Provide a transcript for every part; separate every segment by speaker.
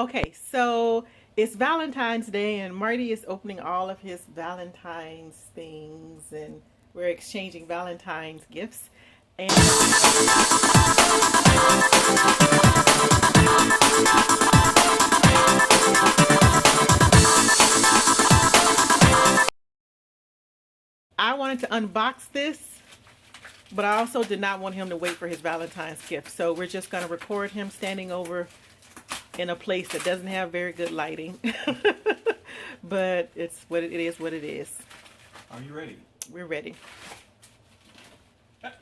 Speaker 1: Okay, so it's Valentine's Day, and Marty is opening all of his Valentine's things, and we're exchanging Valentine's gifts. And I wanted to unbox this, but I also did not want him to wait for his Valentine's gift. So we're just going to record him standing over in a place that doesn't have very good lighting. But it's what it is, what it is.
Speaker 2: Are you ready?
Speaker 1: We're ready.
Speaker 2: The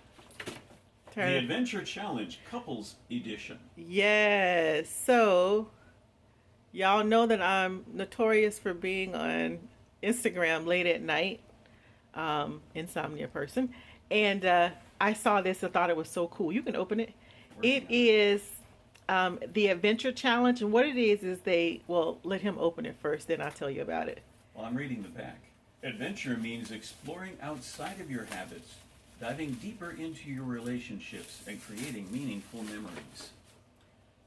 Speaker 2: Adventure Challenge Couples Edition.
Speaker 1: Yes. So y'all know that I'm notorious for being on Instagram late at night. Insomnia person. And I saw this and thought it was so cool. You can open it. It is the Adventure Challenge, and what it is they, well, let him open it first, then I'll tell you about it.
Speaker 2: Well, I'm reading the back. Adventure means exploring outside of your habits, diving deeper into your relationships, and creating meaningful memories.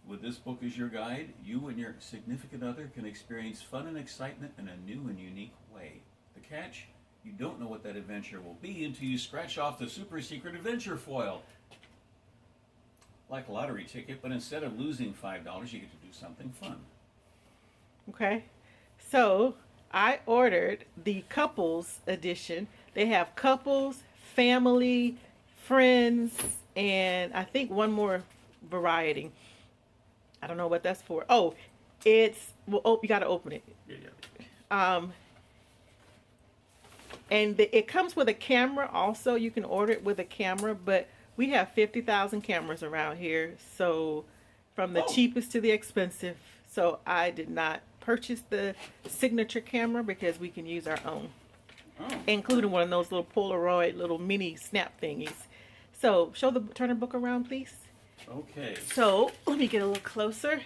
Speaker 2: With this book as your guide, you and your significant other can experience fun and excitement in a new and unique way. The catch? You don't know what that adventure will be until you scratch off the super secret adventure foil. Like a lottery ticket, but instead of losing $5, you get to do something fun.
Speaker 1: Okay. So I ordered the couples edition. They have couples, family, friends, and I think one more variety. I don't know what that's for. Oh, it's, well, oh, you got to open it.
Speaker 2: Yeah.
Speaker 1: And it comes with a camera also. You can order it with a camera, but we have 50,000 cameras around here. So from the cheapest to the expensive. So I did not purchase the signature camera because we can use our own. Including one of those little Polaroid little mini snap thingies. So turn the book around, please.
Speaker 2: Okay.
Speaker 1: So let me get a little closer.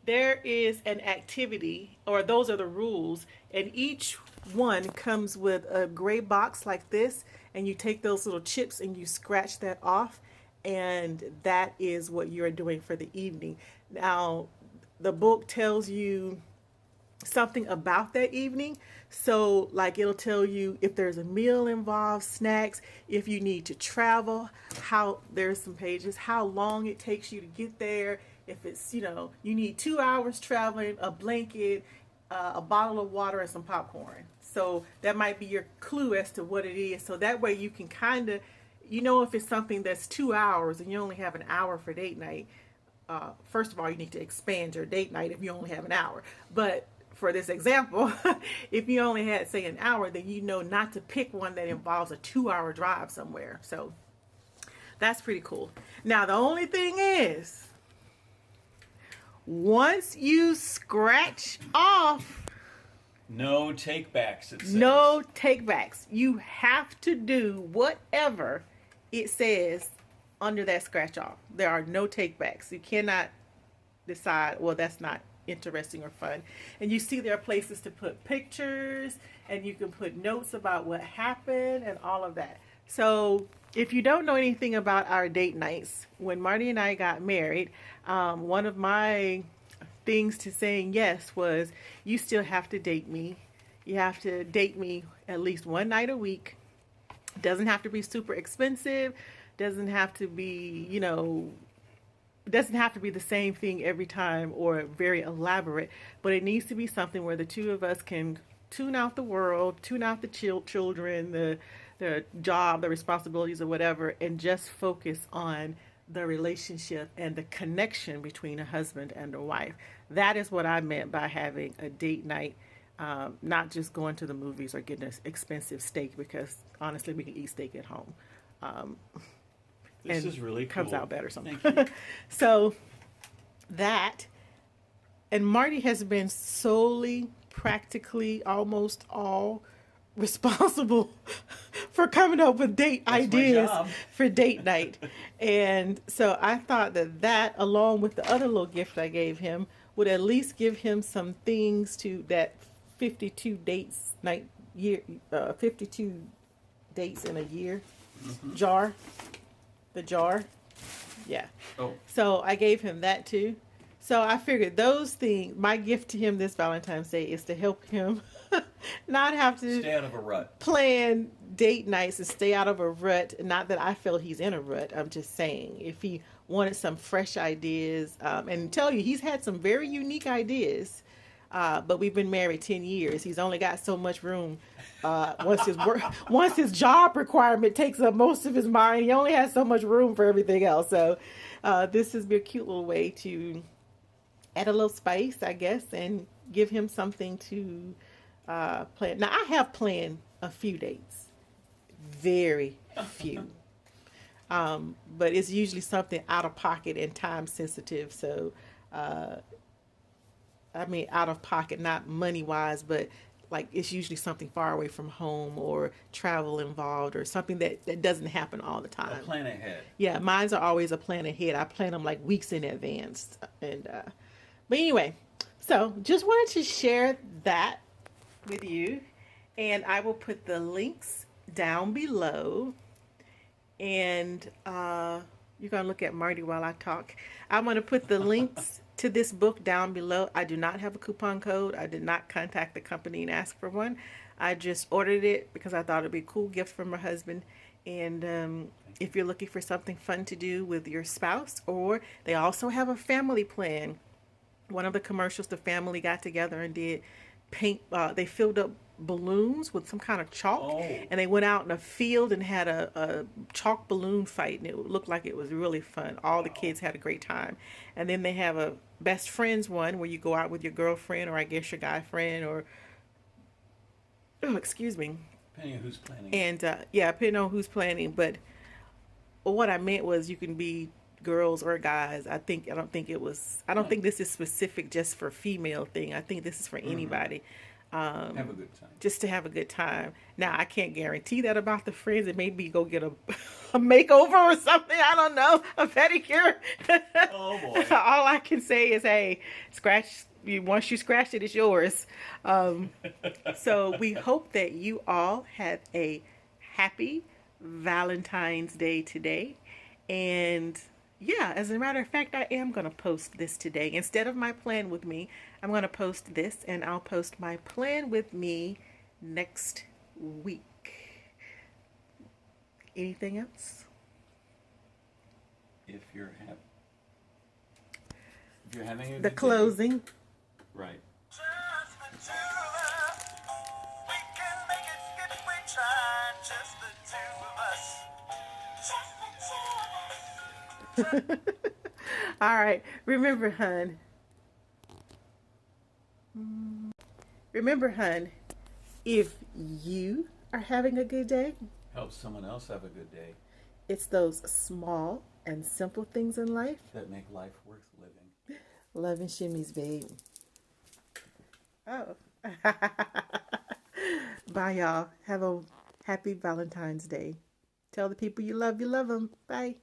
Speaker 1: There is an activity, or those are the rules, and each one comes with a gray box like this, and you take those little chips and you scratch that off, and that is what you're doing for the evening. Now, the book tells you something about that evening. So like it'll tell you if there's a meal involved, snacks, if you need to travel, there's some pages, how long it takes you to get there. If it's, you need 2 hours traveling, a blanket, a bottle of water, and some popcorn. So that might be your clue as to what it is. So that way you can kind of, if it's something that's 2 hours and you only have an hour for date night, first of all, you need to expand your date night if you only have an hour. But for this example, if you only had, say, an hour, then you know not to pick one that involves a 2-hour drive somewhere. So that's pretty cool. Now, the only thing is, once you scratch off,
Speaker 2: no take-backs, it says.
Speaker 1: No take-backs. You have to do whatever it says under that scratch-off. There are no take-backs. You cannot decide, well, that's not interesting or fun. And you see there are places to put pictures, and you can put notes about what happened and all of that. So if you don't know anything about our date nights, when Marty and I got married, one of my things to saying yes was, you still have to date me. You have to date me at least one night a week. Doesn't have to be super expensive. Doesn't have to be, doesn't have to be the same thing every time or very elaborate, but it needs to be something where the two of us can tune out the world, tune out the children, the job, the responsibilities or whatever, and just focus on the relationship and the connection between a husband and a wife. That is what I meant by having a date night, not just going to the movies or getting an expensive steak, because honestly, we can eat steak at home.
Speaker 2: This is really cool.
Speaker 1: Comes out better sometimes. So that, and Marty has been solely, practically, almost all responsible for coming up with date ideas for date night. And so I thought that along with the other little gift I gave him would at least give him some things to that 52 dates night year, 52 dates in a year jar. The jar. Yeah.
Speaker 2: Oh.
Speaker 1: So I gave him that too. So I figured those things, my gift to him this Valentine's Day is to help him not have to
Speaker 2: Stay out of a rut.
Speaker 1: plan date nights and stay out of a rut. Not that I feel he's in a rut. I'm just saying if he wanted some fresh ideas, and tell you he's had some very unique ideas. But we've been married 10 years. He's only got so much room. Once his job requirement takes up most of his mind, he only has so much room for everything else. So this has been a cute little way to add a little spice, I guess, and give him something to plan. Now, I have planned a few dates. Very few. But it's usually something out of pocket and time sensitive. So, I mean, out of pocket, not money wise, but like it's usually something far away from home or travel involved or something that doesn't happen all the time.
Speaker 2: A plan ahead.
Speaker 1: Yeah, mine's are always a plan ahead. I plan them like weeks in advance. And but anyway, so just wanted to share that with you. And I will put the links down below. And you're going to look at Marty while I talk. I'm going to put the links to this book down below. I do not have a coupon code. I did not contact the company and ask for one. I just ordered it because I thought it'd be a cool gift from my husband. And if you're looking for something fun to do with your spouse, or they also have a family plan. One of the commercials, the family got together and did paint. They filled up balloons with some kind of chalk, and they went out in a field and had a chalk balloon fight, and it looked like it was really fun. All the kids had a great time. And then they have a best friends one where you go out with your girlfriend, or I guess your guy friend, or excuse me,
Speaker 2: Depending on who's planning.
Speaker 1: and yeah, depending on who's planning. But what I meant was you can be girls or guys. I don't think this is specific just for female thing. I think this is for anybody.
Speaker 2: Have a good time.
Speaker 1: Just to have a good time. Now, I can't guarantee that about the friends. It may be go get a makeover or something. I don't know. A pedicure.
Speaker 2: Oh, boy.
Speaker 1: All I can say is, hey, once you scratch it, it's yours. So we hope that you all have a happy Valentine's Day today. And yeah, as a matter of fact, I am going to post this today. Instead of my plan with me, I'm going to post this, and I'll post my plan with me next week. Anything else?
Speaker 2: If you're having a
Speaker 1: The
Speaker 2: good
Speaker 1: closing.
Speaker 2: day, right.
Speaker 3: Just the two of us. We can make it if we try. Just the two of us. Just the two of us.
Speaker 1: All right. Remember, hun, if you are having a good day,
Speaker 2: Help someone else have a good day.
Speaker 1: it's those small and simple things in life.
Speaker 2: That make life worth living.
Speaker 1: Love and Shimmies, babe. Oh. Bye, y'all. Have a happy Valentine's Day. Tell the people you love them. Bye.